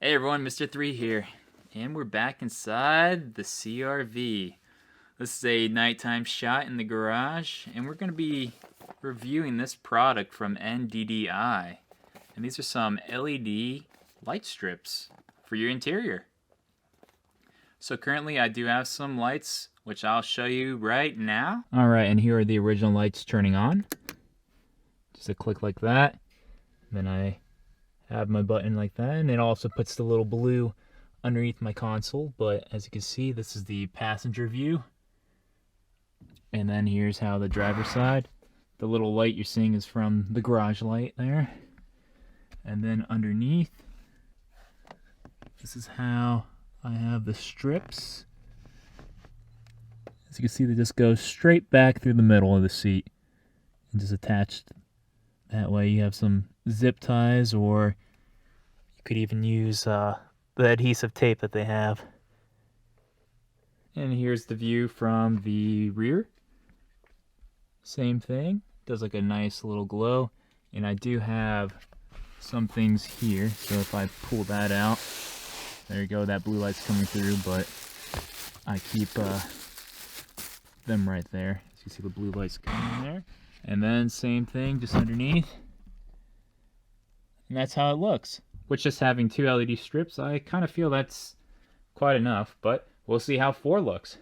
Hey everyone, Mr.III here, and we're back inside the CRV. This is a nighttime shot in the garage, and we're going to be reviewing this product from NDDI. And these are some LED light strips for your interior. So currently I do have some lights, which I'll show you right now. Alright, and here are the original lights turning on. Just a click like that. Then I have my button like that, and it also puts the little blue underneath my console. But as you can see, this is the passenger view, and then here's how the driver's side, the little light you're seeing is from the garage light there. And then underneath, this is how I have the strips. As you can see, they just go straight back through the middle of the seat and just attached. That way you have some zip ties, or you could even use the adhesive tape that they have. And here's the view from the rear. Same thing, does like a nice little glow. And I do have some things here, so if I pull that out, there you go, that blue light's coming through, but I keep them right there. As you see, the blue light's coming in there. And then same thing just underneath. And that's how it looks. With just having two LED strips, I kind of feel that's quite enough, but we'll see how 4 looks.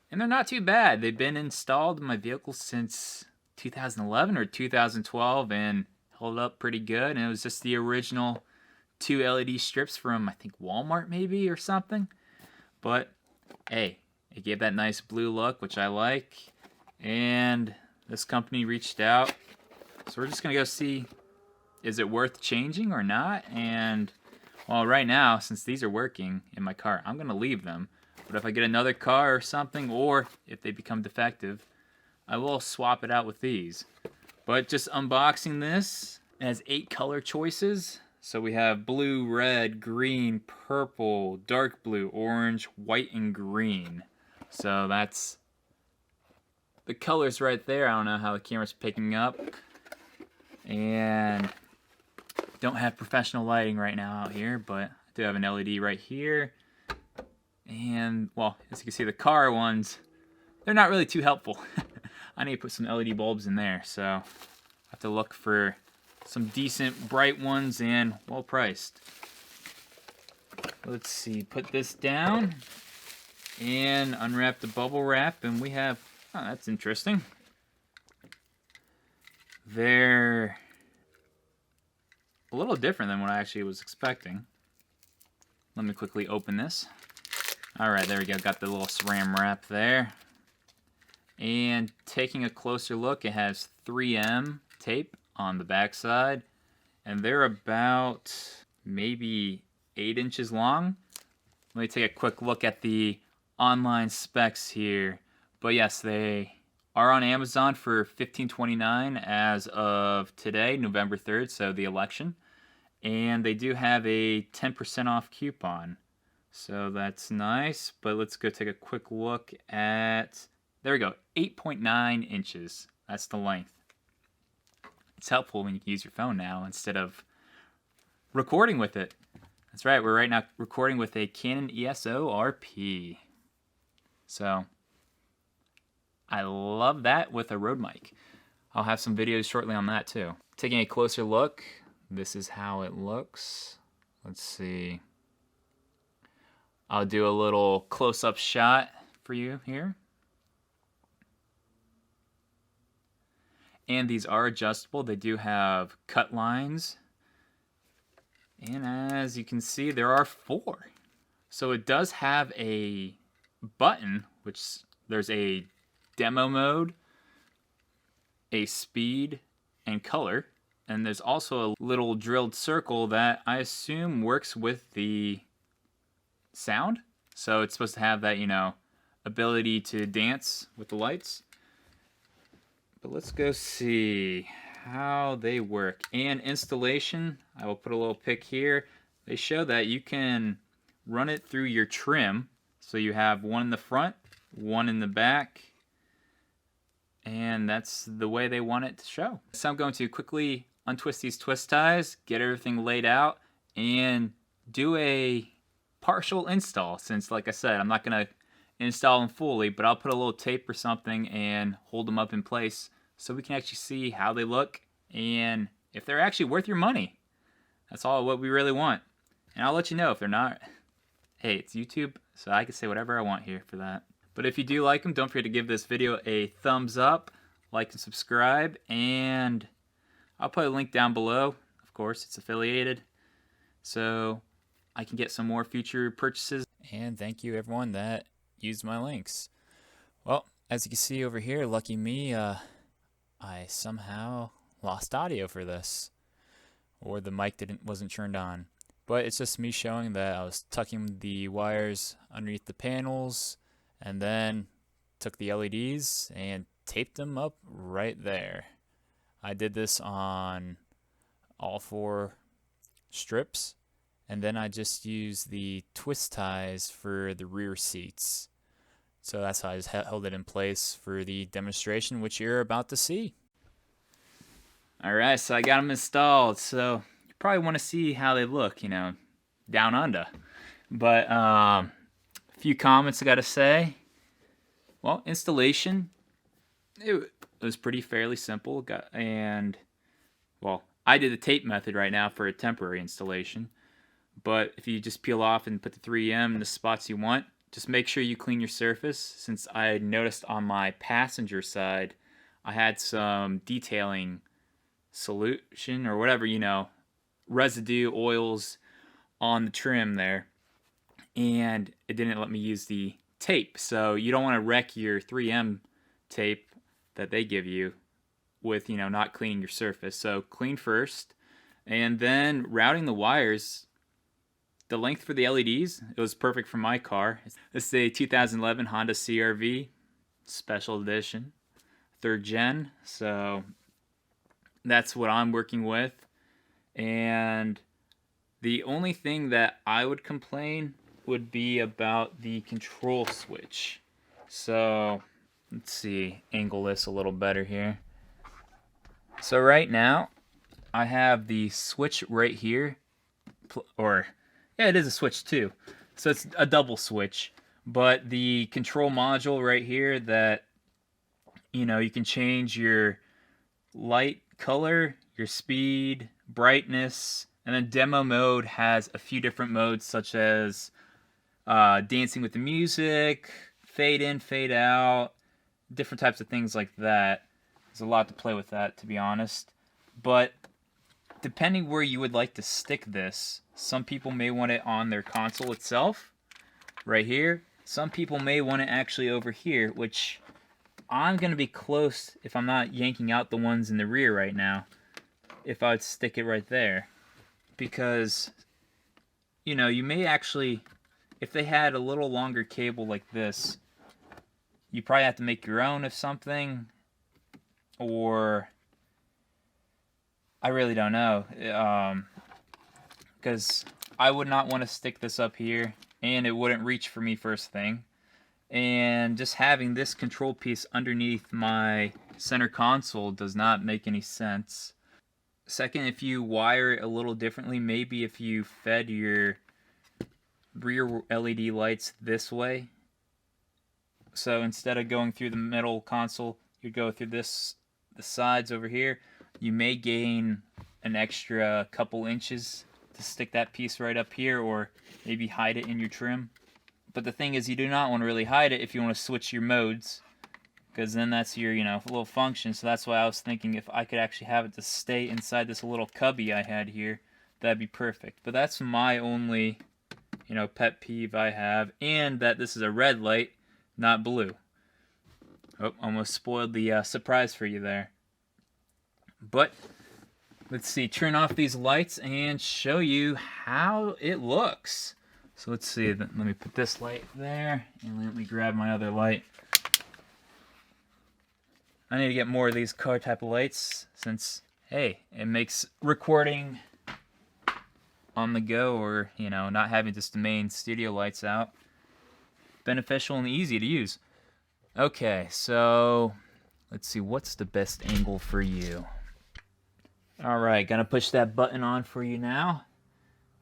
And they're not too bad. They've been installed in my vehicle since 2011 or 2012 and held up pretty good. And it was just the original 2 LED strips from, I think, Walmart maybe or something. But hey, it gave that nice blue look, which I like. And this company reached out, so we're just gonna go see, is it worth changing or not? And well, right now, since these are working in my car, I'm gonna leave them. But if I get another car or something, or if they become defective, I will swap it out with these. But just unboxing this, it has 8 color choices. So we have blue, red, green, purple, dark blue, orange, white, and green. So that's the colors right there. I don't know how the camera's picking up. And don't have professional lighting right now out here, but I do have an LED right here. And, well, as you can see, the car ones, they're not really too helpful. I need to put some LED bulbs in there, so I have to look for some decent bright ones and well priced. Let's see, put this down and unwrap the bubble wrap, and we have, oh, that's interesting. They're a little different than what I actually was expecting. Let me quickly open this. Alright, there we go, got the little saran wrap there. And taking a closer look, it has 3M tape on the back side, and they're about maybe 8 inches long. Let me take a quick look at the online specs here. But yes, they are on Amazon for $15.29 as of today, November 3rd, so the election. And they do have a 10% off coupon. So that's nice, but let's go take a quick look at, there we go, 8.9 inches. That's the length. It's helpful when you can use your phone now instead of recording with it. That's right, we're right now recording with a Canon EOS RP. So I love that with a Rode mic. I'll have some videos shortly on that too. Taking a closer look, this is how it looks. Let's see. I'll do a little close-up shot for you here. And these are adjustable. They do have cut lines. And as you can see, there are 4. So it does have a button, which there's a demo mode, a speed, and color. And there's also a little drilled circle that I assume works with the sound. So it's supposed to have that, you know, ability to dance with the lights. But let's go see how they work. And installation, I will put a little pic here. They show that you can run it through your trim. So you have one in the front, one in the back, and that's the way they want it to show. So I'm going to quickly untwist these twist ties, get everything laid out, and do a partial install, since like I said, I'm not going to install them fully, but I'll put a little tape or something and hold them up in place so we can actually see how they look and if they're actually worth your money. That's all what we really want. And I'll let you know if they're not. Hey, it's YouTube, so I can say whatever I want here for that. But if you do like them, don't forget to give this video a thumbs up, like and subscribe, and I'll put a link down below. Of course, it's affiliated, so I can get some more future purchases. And thank you everyone that used my links. Well, as you can see over here, lucky me, I somehow lost audio for this, or the mic wasn't turned on. But it's just me showing that I was tucking the wires underneath the panels and then took the LEDs and taped them up right there. I did this on all 4 strips, and then I just used the twist ties for the rear seats. So that's how I just held it in place for the demonstration, which you're about to see. Alright, so I got them installed. So you probably want to see how they look, you know, down under. But a few comments I got to say. Well, installation, it was fairly simple. Well, I did the tape method right now for a temporary installation. But if you just peel off and put the 3M in the spots you want, just make sure you clean your surface, since I noticed on my passenger side I had some detailing solution or whatever, you know, residue oils on the trim there, and it didn't let me use the tape. So you don't want to wreck your 3M tape that they give you with, you know, not cleaning your surface. So clean first, and then routing the wires. The length for the LEDs, it was perfect for my car. This is a 2011 Honda CR-V Special Edition, 3rd gen, so that's what I'm working with. And the only thing that I would complain would be about the control switch. So let's see, angle this a little better here. So right now I have the switch right here, yeah, it is a switch too. So it's a double switch. But the control module right here that, you know, you can change your light color, your speed, brightness, and then demo mode has a few different modes, such as dancing with the music, fade in, fade out, different types of things like that. There's a lot to play with that, to be honest. But depending where you would like to stick this, some people may want it on their console itself, right here. Some people may want it actually over here, which I'm going to be close, if I'm not yanking out the ones in the rear right now, if I would stick it right there. Because, you know, you may actually, if they had a little longer cable like this, you probably have to make your own of something, or I really don't know, because I would not want to stick this up here, and it wouldn't reach for me first thing. And just having this control piece underneath my center console does not make any sense. Second, if you wire it a little differently, maybe if you fed your rear LED lights this way, so instead of going through the middle console, you go through the sides over here, you may gain an extra couple inches to stick that piece right up here, or maybe hide it in your trim. But the thing is, you do not want to really hide it if you want to switch your modes, because then that's your, you know, little function. So that's why I was thinking if I could actually have it to stay inside this little cubby I had here, that'd be perfect. But that's my only, you know, pet peeve I have, and that this is a red light, not blue. Oh, almost spoiled the surprise for you there. But let's see, turn off these lights and show you how it looks. So let's see, let me put this light there, and let me grab my other light. I need to get more of these car type of lights, since, hey, it makes recording on the go, or, you know, not having just the main studio lights out, beneficial and easy to use. Okay, so let's see, what's the best angle for you? Alright, gonna push that button on for you now,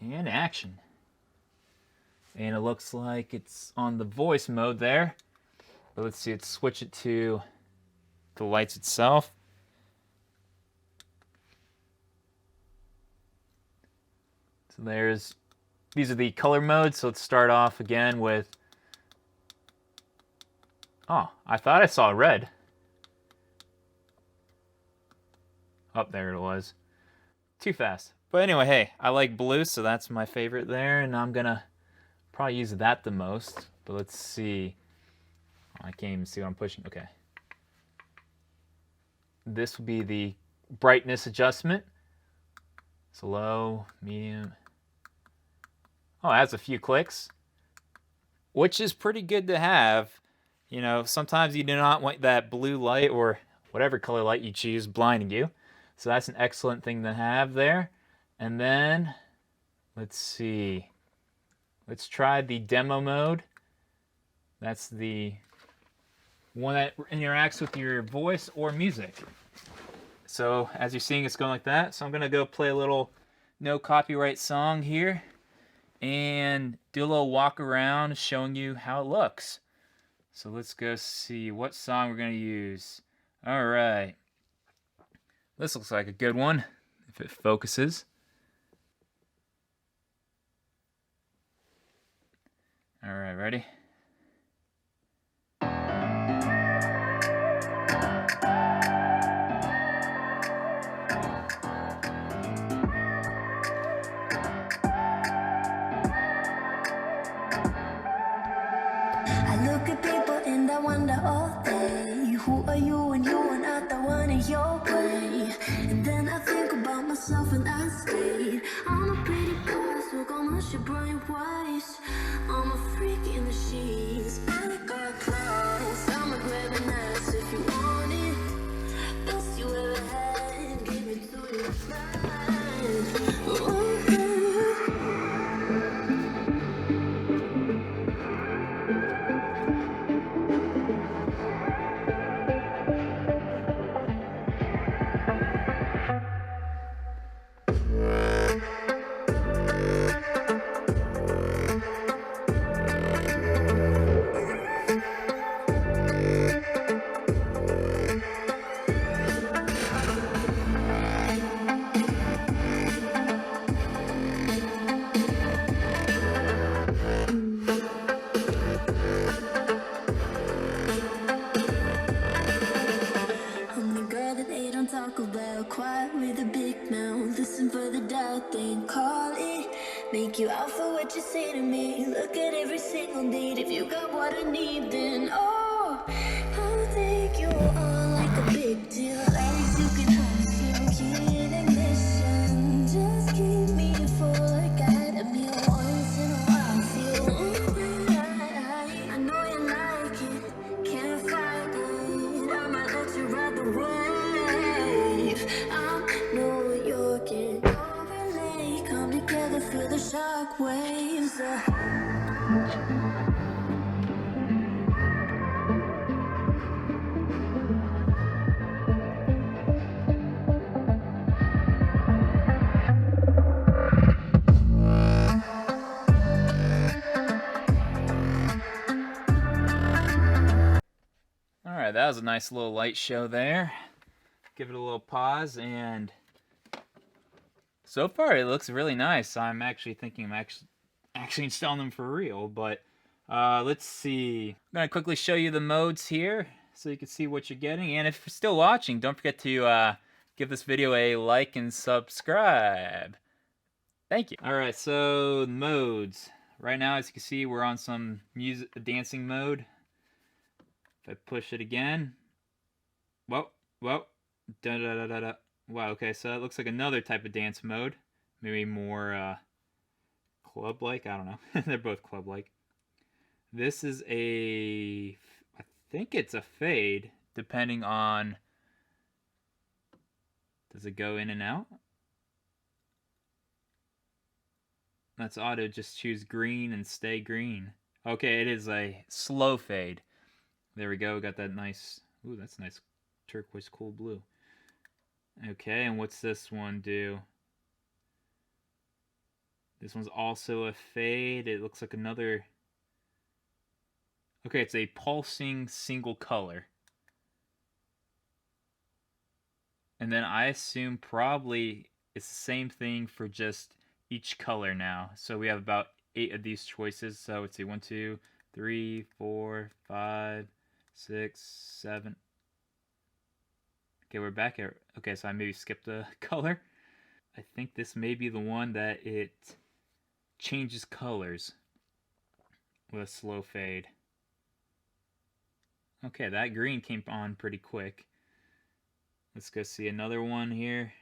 and action. And it looks like it's on the voice mode there. But let's see, let's switch it to the lights itself. So these are the color modes. So let's start off again with, oh, I thought I saw red. Oh, there it was. Too fast. But anyway, hey, I like blue, so that's my favorite there, and I'm gonna probably use that the most. But let's see. Oh, I can't even see what I'm pushing. Okay. This will be the brightness adjustment. So low, medium. Oh, it has a few clicks, which is pretty good to have. You know, sometimes you do not want that blue light or whatever color light you choose blinding you. So that's an excellent thing to have there. And then, let's see. Let's try the demo mode. That's the one that interacts with your voice or music. So as you're seeing, it's going like that. So I'm gonna go play a little no copyright song here and do a little walk around showing you how it looks. So let's go see what song we're gonna use. All right. This looks like a good one, if it focuses. All right, ready? I look at people and I wonder all day, who are you and you are not the one in your way. And then I think about myself and I say, I'm a pretty boss, look how much your brain waste. I'm a freak in the sheets, I got class. I'm a grab an ass if you want it. Best you ever had, give it to your friend. Ooh. Quiet with a big mouth, listen for the doubt, then call it. Make you out for what you say to me. Look at every single date. If you got what I need, then oh, I'll take you on like a big deal. As you can have some kid ignition. Just keep me full like I meal once in a while. Feel I know you like it, can't fight it. I might let you ride the wave. Feel the shock waves. All right, that was a nice little light show there. Give it a little pause, and so far it looks really nice. I'm actually thinking I'm actually installing them for real, but let's see. I'm gonna quickly show you the modes here so you can see what you're getting. And if you're still watching, don't forget to give this video a like and subscribe. Thank you. All right, so modes. Right now, as you can see, we're on some dancing mode. If I push it again, whoa, da da da da da. Wow, okay, so it looks like another type of dance mode. Maybe more club-like, I don't know. They're both club-like. This is I think it's a fade, depending on, does it go in and out? That's auto, just choose green and stay green. Okay, it is a slow fade. There we go, got that nice, ooh, that's nice turquoise cool blue. Okay, and what's this one do? This one's also a fade. It looks like another... Okay, it's a pulsing single color. And then I assume probably it's the same thing for just each color now. So we have about 8 of these choices. So let's see, 1, 2, 3, 4, 5, 6, 7. Okay, we're back at... Okay, so I maybe skipped a color. I think this may be the one that it changes colors with a slow fade. Okay, that green came on pretty quick. Let's go see another one here.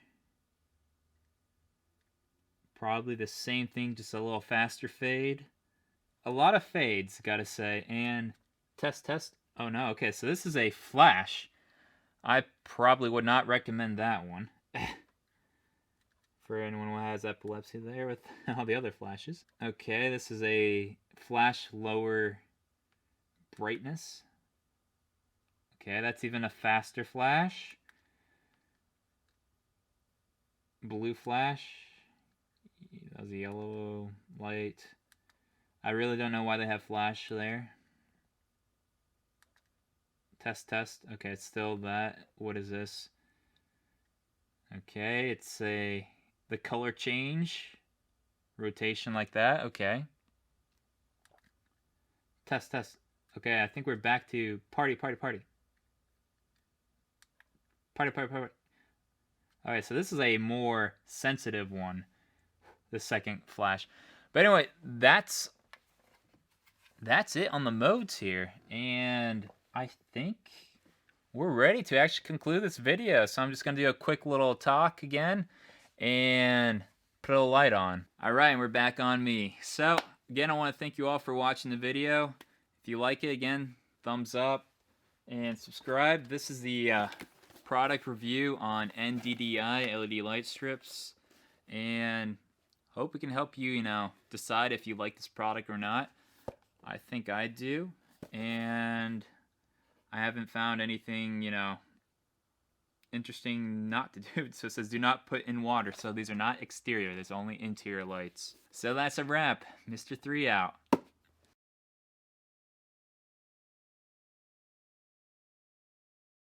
Probably the same thing, just a little faster fade. A lot of fades, gotta say. And test. Oh no, okay, so this is a flash. I probably would not recommend that one. For anyone who has epilepsy there with all the other flashes. Okay, this is a flash lower brightness. Okay, that's even a faster flash. Blue flash. That was a yellow light. I really don't know why they have flash there. Test. Okay, it's still that. What is this? Okay, it's the color change. Rotation like that. Okay. Test. Okay, I think we're back to party. Party. Alright, so this is a more sensitive one. The second flash. But anyway, that's it on the modes here. And I think we're ready to actually conclude this video. So I'm just going to do a quick little talk again and put a light on. Alright, and we're back on me. So, again, I want to thank you all for watching the video. If you like it, again, thumbs up and subscribe. This is the product review on NDDI LED light strips. And hope we can help you, decide if you like this product or not. I think I do. And I haven't found anything, interesting not to do. So it says do not put in water. So these are not exterior. There's only interior lights. So that's a wrap. Mr.III out.